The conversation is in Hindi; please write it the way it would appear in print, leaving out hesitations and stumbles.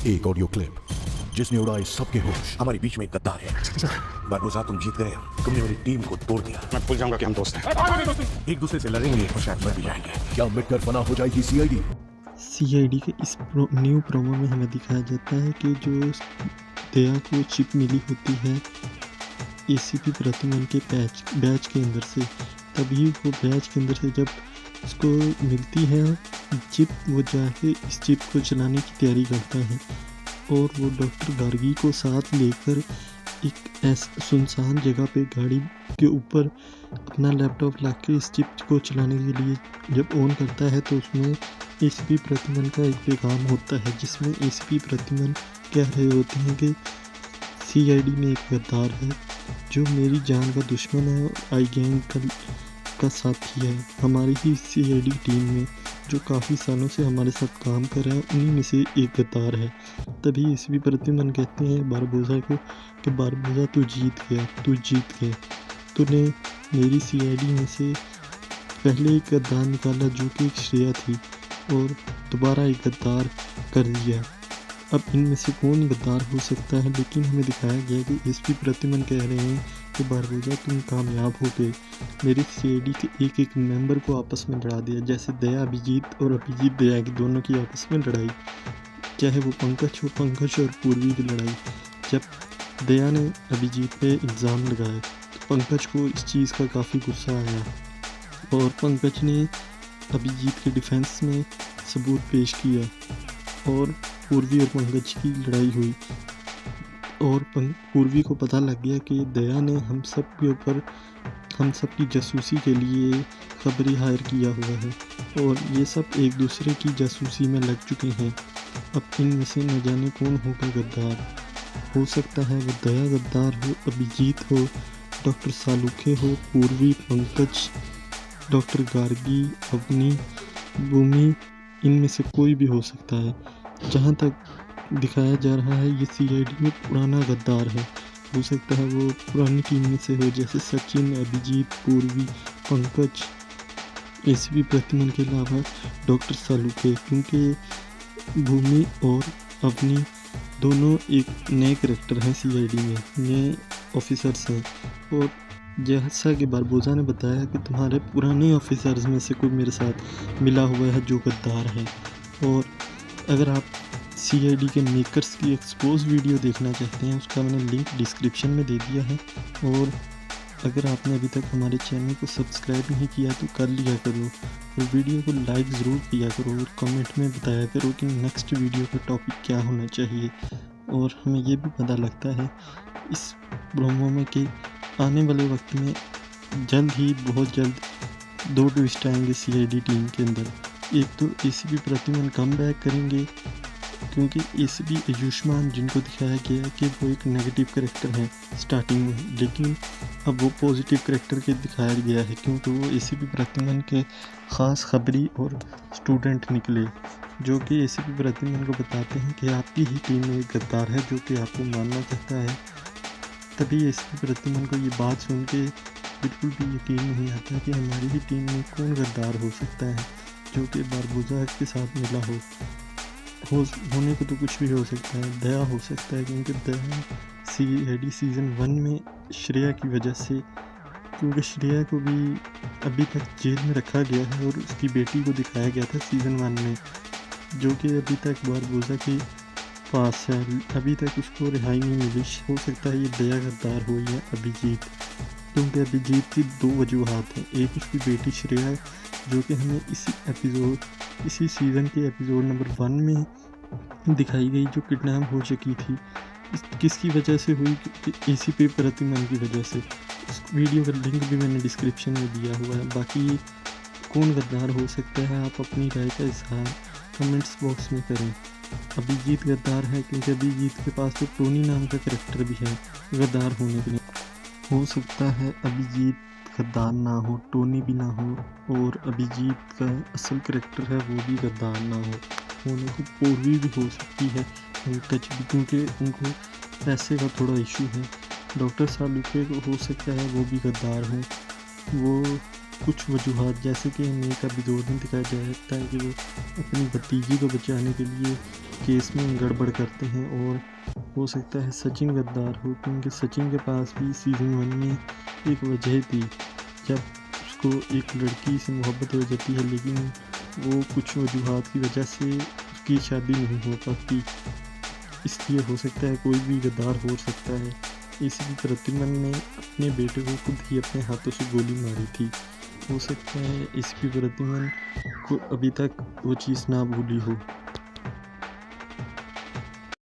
एक ऑडियो क्लिप जिसने उड़ाए सबके होश। हमारे बीच में एक गद्दार है। बारबोसा, तुम जीत गए, तुमने मेरी टीम को तोड़ दिया। मैं भूल जाऊंगा कि हम दोस्त हैं। एक दूसरे से लड़ेंगे और शायद मर भी जाएंगे। क्या मिटकर फना हो जाएगी सीआईडी? सीआईडी के इस न्यू प्रोमो में हमें दिखाया जाता है कि जो दया को चिप मिली होती है एसीपी प्रद्युमन के बैच के अंदर से, तभी वो बैच के अंदर से जब उसको मिलती है चिप, वो जाके इस चिप को चलाने की तैयारी करता है और वो डॉक्टर गार्गी को साथ लेकर एक ऐसे सुनसान जगह पे गाड़ी के ऊपर अपना लैपटॉप ला के इस चिप को चलाने के लिए जब ऑन करता है तो उसमें एसीपी प्रद्युमन का एक पैगाम होता है जिसमें एसीपी प्रद्युमन कह रहे होते हैं कि सीआईडी में एक गद्दार है जो मेरी जान का दुश्मन है और आई गैंग का साथी है। हमारी ही सीआईडी टीम में जो काफ़ी सालों से हमारे साथ काम कर रहा है उन्हीं में से एक गद्दार है। तभी एसीपी प्रद्युमन कहते हैं बारबोसा को कि बारबोसा तू जीत गया, तूने मेरी सीआईडी में से पहले एक गद्दार निकाला जो कि एक श्रेया थी और दोबारा एक गद्दार कर दिया। अब इनमें से कौन गद्दार हो सकता है, लेकिन हमें दिखाया गया कि एसीपी प्रद्युमन कह रहे हैं कि बारबोसा तुम कामयाब हो गए, मेरे सीआईडी के एक एक मेंबर को आपस में लड़ा दिया। जैसे दया अभिजीत और अभिजीत दया की दोनों की आपस में लड़ाई, चाहे वो पंकज और पूर्वी की लड़ाई। जब दया ने अभिजीत पे इल्ज़ाम लगाए तो पंकज को इस चीज़ का काफ़ी गुस्सा आया और पंकज ने अभिजीत के डिफेंस में सबूत पेश किया और पूर्वी और पंकज की लड़ाई हुई और पूर्वी को पता लग गया कि दया ने हम सब के ऊपर हम सब की जासूसी के लिए खबरी हायर किया हुआ है और ये सब एक दूसरे की जासूसी में लग चुके हैं। अब इनमें से न जाने कौन होगा गद्दार। हो सकता है वो दया गद्दार हो, अभिजीत हो, डॉक्टर सालुखे हो, पूर्वी, पंकज, डॉक्टर गार्गी, अवनी, भूमि, इनमें से कोई भी हो सकता है। जहाँ तक दिखाया जा रहा है ये सीआईडी में पुराना गद्दार है। हो सकता है वो पुरानी टीम में से हो, जैसे सचिन, अभिजीत, पूर्वी, पंकज, एसीपी प्रद्युमन के अलावा डॉक्टर सालुके, क्योंकि भूमि और अवनी दोनों एक नए करैक्टर हैं सीआईडी में, नए ऑफिसर्स हैं। और जैसा कि बारबोसा ने बताया कि तुम्हारे पुराने ऑफिसर्स में से कोई मेरे साथ मिला हुआ है जो गद्दार है। और अगर आप सीआईडी के मेकर्स की एक्सपोज वीडियो देखना चाहते हैं उसका मैंने लिंक डिस्क्रिप्शन में दे दिया है। और अगर आपने अभी तक हमारे चैनल को सब्सक्राइब नहीं किया तो कर लिया करो और वीडियो को लाइक ज़रूर किया करो और कमेंट में बताया करो कि नेक्स्ट वीडियो का टॉपिक क्या होना चाहिए। और हमें ये भी पता लगता है इस प्रोमो में कि आने वाले वक्त में बहुत जल्द 2 ट्विस्ट आएंगे सीआईडी टीम के अंदर। एक तो एसीपी प्रद्युमन कम बैक करेंगे क्योंकि एसीपी आयुष्मान जिनको दिखाया गया है कि वो एक नेगेटिव करैक्टर है स्टार्टिंग में, लेकिन अब वो पॉजिटिव करैक्टर के दिखाया गया है क्योंकि वो एसीपी प्रद्युमन के ख़ास खबरी और स्टूडेंट निकले जो कि एसीपी प्रद्युमन को बताते हैं कि आपकी ही टीम में एक गद्दार है जो कि आपको मारना चाहता है। तभी एसीपी प्रद्युमन को ये बात सुन के बिल्कुल भी यकीन नहीं आता कि हमारी ही टीम में कौन गद्दार हो सकता है जो कि बारबोसा के साथ मिला होने को तो कुछ भी हो सकता है। दया हो सकता है क्योंकि दया सीआईडी सीज़न 1 में श्रेया की वजह से, क्योंकि श्रेया को भी अभी तक जेल में रखा गया है और उसकी बेटी को दिखाया गया था सीज़न 1 में जो कि अभी तक बारबोसा के पास है, अभी तक उसको रिहाई नहीं मिली। हो सकता है ये दया गद्दार हो या अभिजीत, क्योंकि अभिजीत की 2 वजूहात हैं। एक उसकी बेटी श्रेया जो कि हमें इसी सीज़न के एपिसोड नंबर 1 में दिखाई गई जो किडनैप हो चुकी थी। किसकी वजह से हुई? एसीपी प्रद्युमन की वजह से। उस वीडियो का लिंक भी मैंने डिस्क्रिप्शन में दिया हुआ है। बाकी कौन गद्दार हो सकता है आप अपनी राय का इजहार कमेंट्स बॉक्स में करें। अभिजीत गद्दार है क्योंकि अभिजीत के पास तो टोनी नाम का करैक्टर भी है गद्दार होने के लिए। हो सकता है अभिजीत गद्दार ना हो, टोनी भी ना हो और अभिजीत का असल करैक्टर है वो भी गद्दार ना हो। होने को पूर्वी भी हो सकती है पंकज भी, क्योंकि उनको पैसे का थोड़ा इशू है। डॉक्टर सालुके को हो सकता है वो भी गद्दार हो। वो कुछ वजूहात जैसे कि हमें एक एपिसोड में दिखाया जा सकता है कि वो अपनी भतीजी को बचाने के लिए केस में गड़बड़ करते हैं। और हो सकता है सचिन गद्दार हो, क्योंकि सचिन के पास भी सीज़न 1 में एक वजह थी जब उसको एक लड़की से मोहब्बत हो जाती है, लेकिन वो कुछ वजूहात की वजह से उसकी शादी नहीं हो पाती। इसलिए हो सकता है कोई भी गद्दार हो सकता है। एसीपी प्रद्युम्न ने अपने बेटे को खुद ही अपने हाथों से गोली मारी थी। हो सकता है एसीपी प्रद्युम्न को अभी तक वो चीज़ ना भूली हो।